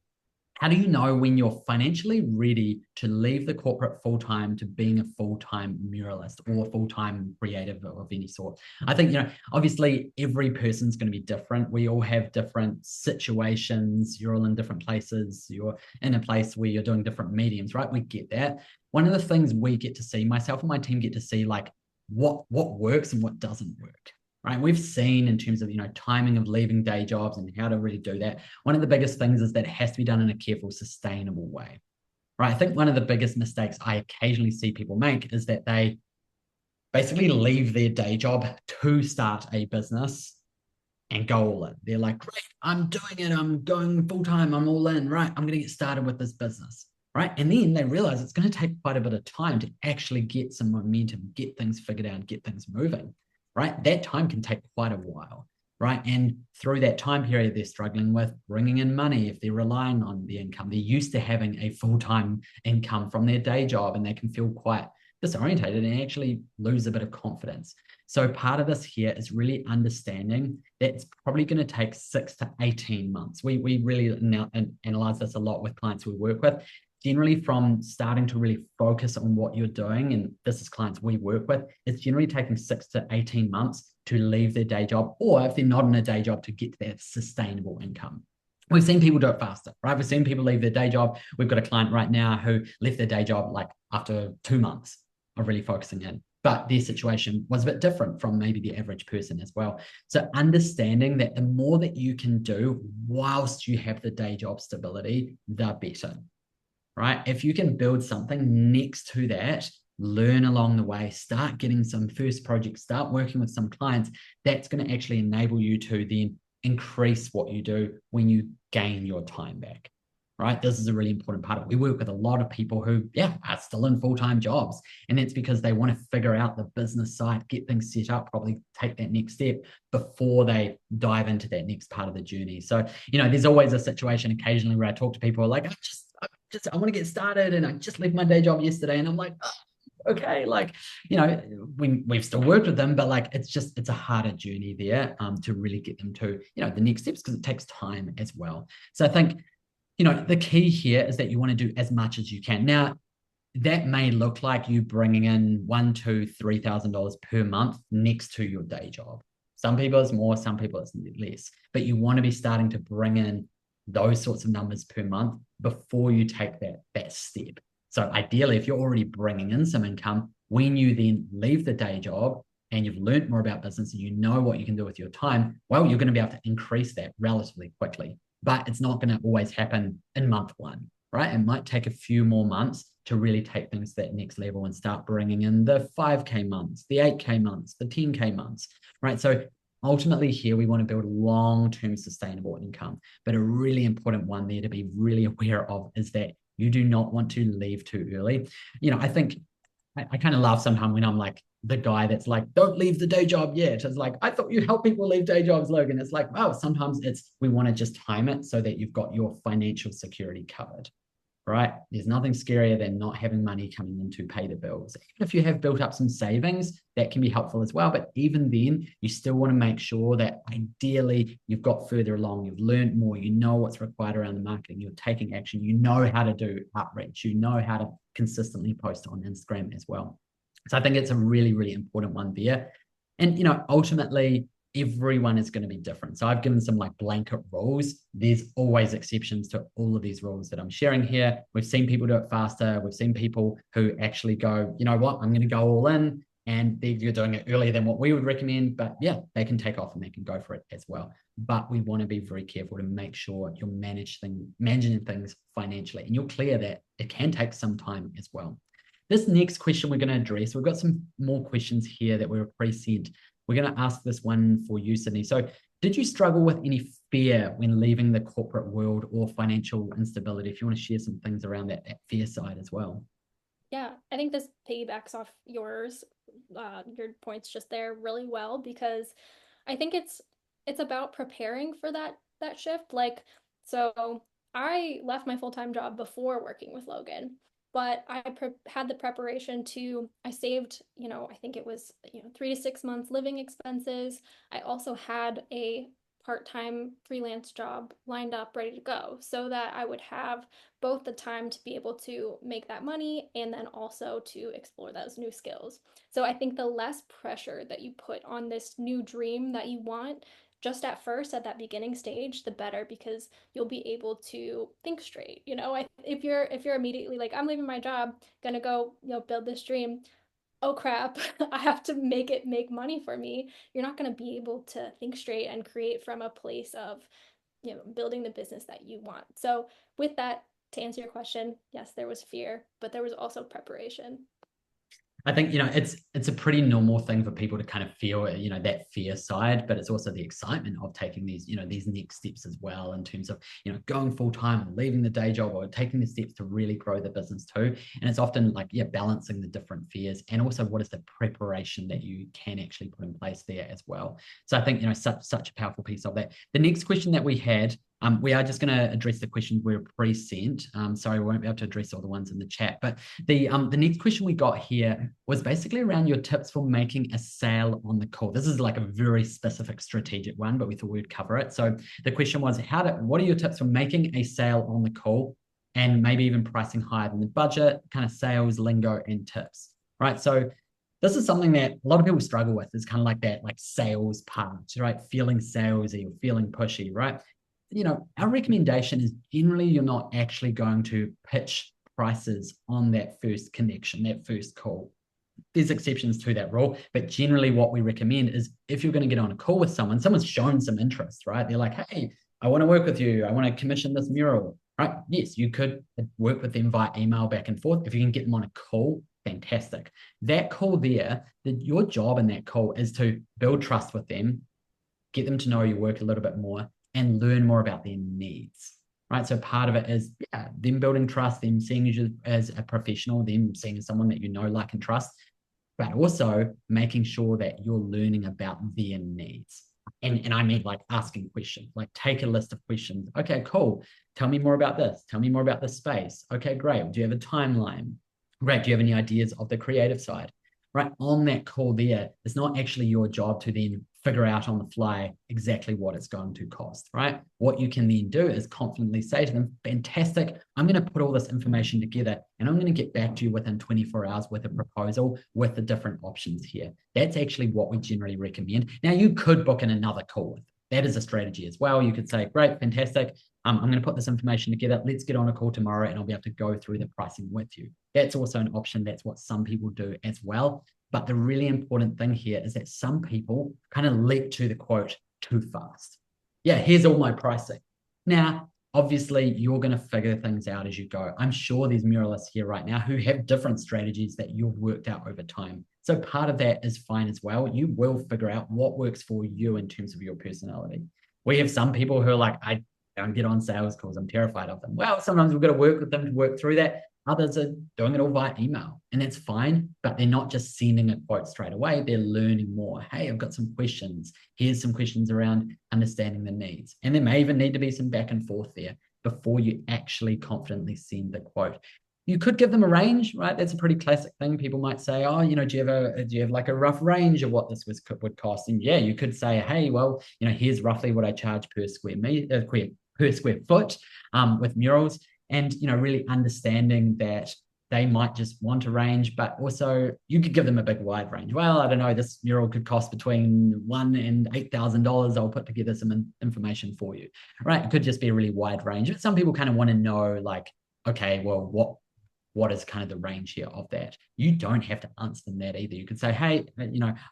how do you know when you're financially ready to leave the corporate full-time to being a full-time muralist or full-time creative of any sort? I think, obviously every person's going to be different. We all have different situations. You're all in different places. You're in a place where you're doing different mediums, right? We get that. One of the things we get to see, myself and my team get to see, like what works and what doesn't work. Right. We've seen in terms of, timing of leaving day jobs and how to really do that. One of the biggest things is that it has to be done in a careful, sustainable way. Right. I think one of the biggest mistakes I occasionally see people make is that they basically leave their day job to start a business and go all in. They're like, great, I'm doing it. I'm going full time. I'm all in. Right. I'm going to get started with this business. Right. And then they realize it's going to take quite a bit of time to actually get some momentum, get things figured out, get things moving. Right. That time can take quite a while. Right. And through that time period, they're struggling with bringing in money. If they're relying on the income, they're used to having a full-time income from their day job, and they can feel quite disorientated and actually lose a bit of confidence. So part of this here is really understanding that it's probably going to take 6 to 18 months. We really now analyze this a lot with clients we work with. Generally, from starting to really focus on what you're doing, and this is clients we work with, it's generally taking 6 to 18 months to leave their day job, or if they're not in a day job, to get to that sustainable income. We've seen people do it faster, right? We've seen people leave their day job. We've got a client right now who left their day job like after 2 months of really focusing in. But their situation was a bit different from maybe the average person as well. So understanding that the more that you can do whilst you have the day job stability, the better. Right? If you can build something next to that, learn along the way, start getting some first projects, start working with some clients, that's going to actually enable you to then increase what you do when you gain your time back. Right? This is a really important part of it. We work with a lot of people who, are still in full-time jobs. And that's because they want to figure out the business side, get things set up, probably take that next step before they dive into that next part of the journey. So, there's always a situation occasionally where I talk to people like, I want to get started, and I just left my day job yesterday, and I'm like, oh, okay, like, we've still worked with them, but like, it's a harder journey there to really get them to, the next steps, because it takes time as well. So I think, the key here is that you want to do as much as you can. Now, that may look like you bringing in $1,000, $2,000, $3,000 per month next to your day job. Some people it's more, some people it's less, but you want to be starting to bring in those sorts of numbers per month before you take that step. So ideally, if you're already bringing in some income, when you then leave the day job and you've learned more about business and you know what you can do with your time, well, you're going to be able to increase that relatively quickly. But it's not going to always happen in month one, right? It might take a few more months to really take things to that next level and start bringing in the 5K months, the 8K months, the 10K months, right? So ultimately here, we want to build long-term sustainable income. But a really important one there to be really aware of is that you do not want to leave too early. I think I kind of laugh sometimes when I'm like the guy that's like, don't leave the day job yet. It's like, I thought you help people leave day jobs, Logan. It's like, wow, sometimes we want to just time it so that you've got your financial security covered. Right? There's nothing scarier than not having money coming in to pay the bills. Even if you have built up some savings, that can be helpful as well. But even then, you still want to make sure that ideally you've got further along, you've learned more, you know what's required around the marketing, you're taking action, you know how to do outreach, you know how to consistently post on Instagram as well. So I think it's a really, really important one there. And, ultimately, everyone is going to be different. So I've given some like blanket rules. There's always exceptions to all of these rules that I'm sharing here. We've seen people do it faster. We've seen people who actually go, you know what, I'm going to go all in, and you're doing it earlier than what we would recommend. But yeah, they can take off and they can go for it as well. But we want to be very careful to make sure you're managing things financially, and you're clear that it can take some time as well. This next question we're going to address, we've got some more questions here that were pre-sent. We're going to ask this one for you, Sydney. So did you struggle with any fear when leaving the corporate world or financial instability? If you want to share some things around that fear side as well. Yeah, I think this piggybacks off your points just there really well, because I think it's about preparing for that shift. Like, so I left my full-time job before working with Logan, but had the preparation to, I saved, I think it was, 3 to 6 months living expenses. I also had a part-time freelance job lined up, ready to go, so that I would have both the time to be able to make that money and then also to explore those new skills. So I think the less pressure that you put on this new dream that you want just at first, at that beginning stage, the better, because you'll be able to think straight. If you're immediately like, I'm leaving my job, gonna go, build this dream, oh crap, I have to make money for me, you're not going to be able to think straight and create from a place of, building the business that you want. So with that, to answer your question, yes, there was fear, but there was also preparation. I think, it's a pretty normal thing for people to kind of feel, that fear side, but it's also the excitement of taking these next steps as well, in terms of, going full time or leaving the day job or taking the steps to really grow the business too. And it's often like, balancing the different fears, and also what is the preparation that you can actually put in place there as well. So I think, such a powerful piece of that. The next question that we had, we are just going to address the questions we were pre-sent. Sorry, we won't be able to address all the ones in the chat. But the next question we got here was basically around your tips for making a sale on the call. This is like a very specific strategic one, but we thought we'd cover it. So the question was, what are your tips for making a sale on the call, and maybe even pricing higher than the budget, kind of sales lingo and tips, right? So this is something that a lot of people struggle with. It's kind of like that, like sales part, right? Feeling salesy or feeling pushy, right? Our recommendation is generally you're not actually going to pitch prices on that first connection, that first call. There's exceptions to that rule, but generally what we recommend is, if you're going to get on a call with someone's shown some interest, right? They're like, hey, I want to work with you. I want to commission this mural, right? Yes, you could work with them via email back and forth. If you can get them on a call, fantastic. That call there, your job in that call is to build trust with them, get them to know your work a little bit more, and learn more about their needs, right? So part of it is them building trust, them seeing you as a professional, them seeing as someone that you know, like, and trust, but also making sure that you're learning about their needs. And I mean, like, asking questions, like, take a list of questions. Okay, cool. Tell me more about this. Tell me more about this space. Okay, great. Do you have a timeline? Great. Do you have any ideas of the creative side? Right, on that call there, it's not actually your job to then figure out on the fly exactly what it's going to cost, right? What you can then do is confidently say to them, fantastic, I'm going to put all this information together, and I'm going to get back to you within 24 hours with a proposal with the different options here. That's actually what we generally recommend. Now, you could book in another call with them. That is a strategy as well. You could say, great, fantastic, I'm going to put this information together. Let's get on a call tomorrow, and I'll be able to go through the pricing with you. That's also an option. That's what some people do as well. But the really important thing here is that some people kind of leap to the quote too fast. Yeah, here's all my pricing. Now, obviously, you're going to figure things out as you go. I'm sure there's muralists here right now who have different strategies that you've worked out over time. So part of that is fine as well. You will figure out what works for you in terms of your personality. We have some people who are like, I don't get on sales calls, I'm terrified of them. Well, sometimes we've got to work with them to work through that. Others are doing it all via email, and that's fine, but they're not just sending a quote straight away. They're learning more. Hey, I've got some questions. Here's some questions around understanding the needs. And there may even need to be some back and forth there before you actually confidently send the quote. You could give them a range, right? That's a pretty classic thing. People might say, oh, do you have like a rough range of what this would cost? And yeah, you could say, hey, well, here's roughly what I charge per square foot with murals. And really understanding that they might just want a range, but also you could give them a big wide range. Well, I don't know, this mural could cost between $1,000 and $8,000. I'll put together some information for you, right? It could just be a really wide range. But some people kind of want to know, like, okay, well, what is kind of the range here of that? You don't have to answer them that either. You could say, hey,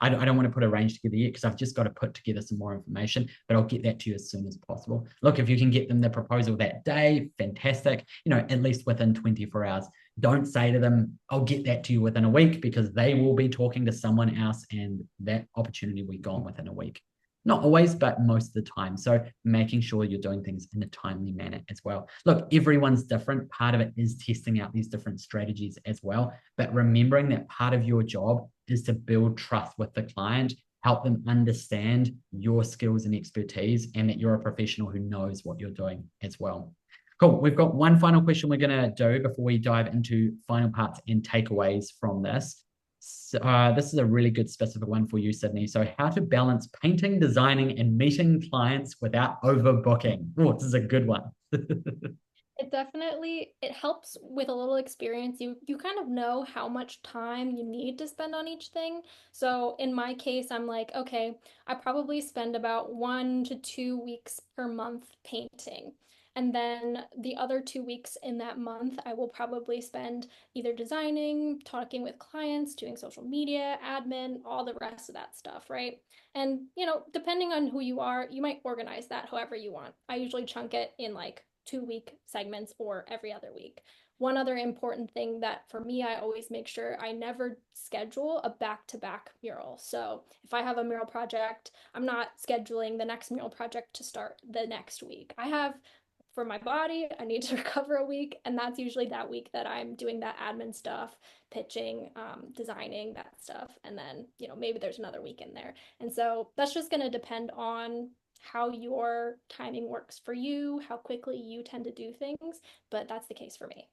I don't want to put a range together yet because I've just got to put together some more information, but I'll get that to you as soon as possible. Look, if you can get them the proposal that day, fantastic, at least within 24 hours. Don't say to them, I'll get that to you within a week, because they will be talking to someone else and that opportunity will be gone within a week. Not always, but most of the time. So making sure you're doing things in a timely manner as well. Look, everyone's different. Part of it is testing out these different strategies as well. But remembering that part of your job is to build trust with the client, help them understand your skills and expertise, and that you're a professional who knows what you're doing as well. Cool. We've got one final question we're going to do before we dive into final parts and takeaways from this. So, this is a really good specific one for you, Sydney. So how to balance painting, designing, and meeting clients without overbooking. Oh, this is a good one. It helps with a little experience. You kind of know how much time you need to spend on each thing. So in my case, I'm like, okay, I probably spend about 1 to 2 weeks per month painting. And then the other 2 weeks in that month, I will probably spend either designing, talking with clients, doing social media, admin, all the rest of that stuff, right? And, depending on who you are, you might organize that however you want. I usually chunk it in like 2 week segments or every other week. One other important thing that for me, I always make sure I never schedule a back to back mural. So if I have a mural project, I'm not scheduling the next mural project to start the next week. For my body, I need to recover a week, and that's usually that week that I'm doing that admin stuff, pitching, designing that stuff, and then maybe there's another week in there. And so that's just going to depend on how your timing works for you, how quickly you tend to do things, but that's the case for me.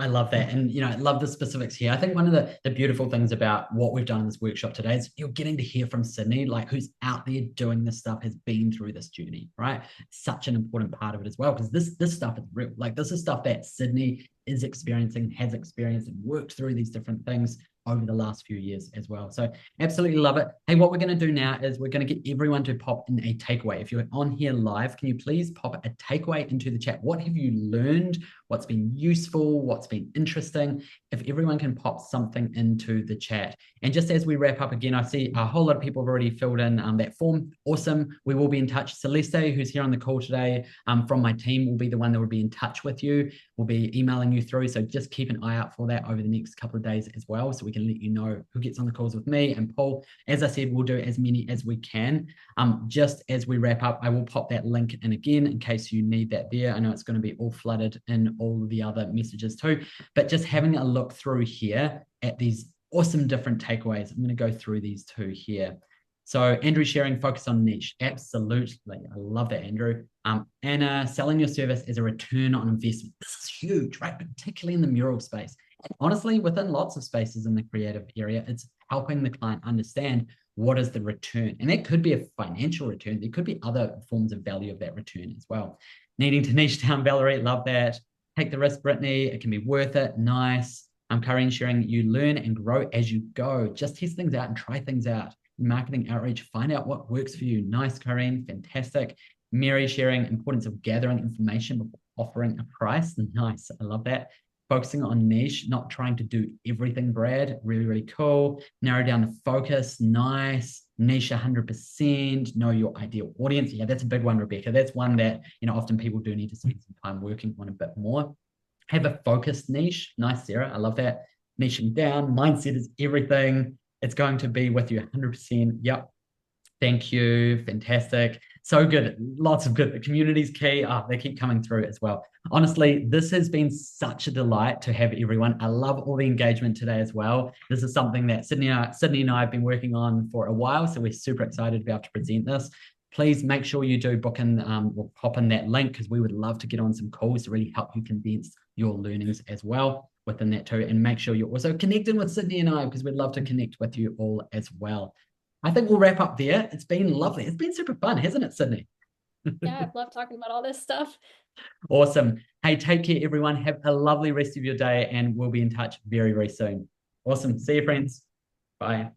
I love that. And, I love the specifics here. I think one of the beautiful things about what we've done in this workshop today is you're getting to hear from Sydney, like, who's out there doing this stuff, has been through this journey, right? Such an important part of it as well, because this stuff is real. Like, this is stuff that Sydney is experiencing, has experienced, and worked through these different things over the last few years as well. So absolutely love it. Hey, what we're going to do now is we're going to get everyone to pop in a takeaway. If you're on here live, can you please pop a takeaway into the chat? What have you learned? What's been useful? What's been interesting? If everyone can pop something into the chat. And just as we wrap up again, I see a whole lot of people have already filled in that form. Awesome. We will be in touch. Celeste, who's here on the call today, from my team, will be the one that will be in touch with you. We'll be emailing you through. So just keep an eye out for that over the next couple of days as well, so we can let you know who gets on the calls with me and Paul. As I said, we'll do as many as we can. Just as we wrap up, I will pop that link in again in case you need that there. I know it's going to be all flooded in all the other messages too, but just having a look through here at these awesome different takeaways. I'm going to go through these two here. So Andrew sharing focus on niche. Absolutely. I love that, Andrew. Anna, selling your service as a return on investment. This is huge, right? Particularly in the mural space. And honestly, within lots of spaces in the creative area, it's helping the client understand what is the return. And that could be a financial return. There could be other forms of value of that return as well. Needing to niche down, Valerie, love that. Take the risk, Brittany. It can be worth it. Nice. Karen sharing, you learn and grow as you go. Just test things out and try things out. Marketing outreach, find out what works for you. Nice, Karen, fantastic. Mary sharing importance of gathering information before offering a price. Nice, I love that. Focusing on niche, not trying to do everything, Brad. Really, really cool. Narrow down the focus. Nice. Niche 100%. Know your ideal audience. Yeah, that's a big one, Rebecca. That's one that, often people do need to spend some time working on a bit more. Have a focused niche. Nice, Sarah. I love that. Niching down. Mindset is everything. It's going to be with you 100%. Yep. Thank you. Fantastic. So good. Lots of good. The community's key. They keep coming through as well. Honestly, this has been such a delight to have everyone. I love all the engagement today as well. This is something that Sydney and I have been working on for a while, so we're super excited to be able to present this. Please make sure you do book in or pop in that link, because we would love to get on some calls to really help you condense your learnings as well within that too. And make sure you're also connecting with Sydney and I, because we'd love to connect with you all as well. I think we'll wrap up there. It's been lovely. It's been super fun, hasn't it, Sydney? Yeah, I've loved talking about all this stuff. Awesome. Hey, Hey, take care, everyone. Have a lovely rest of your day, and we'll be in touch very, very soon. Awesome. See you, friends. Bye.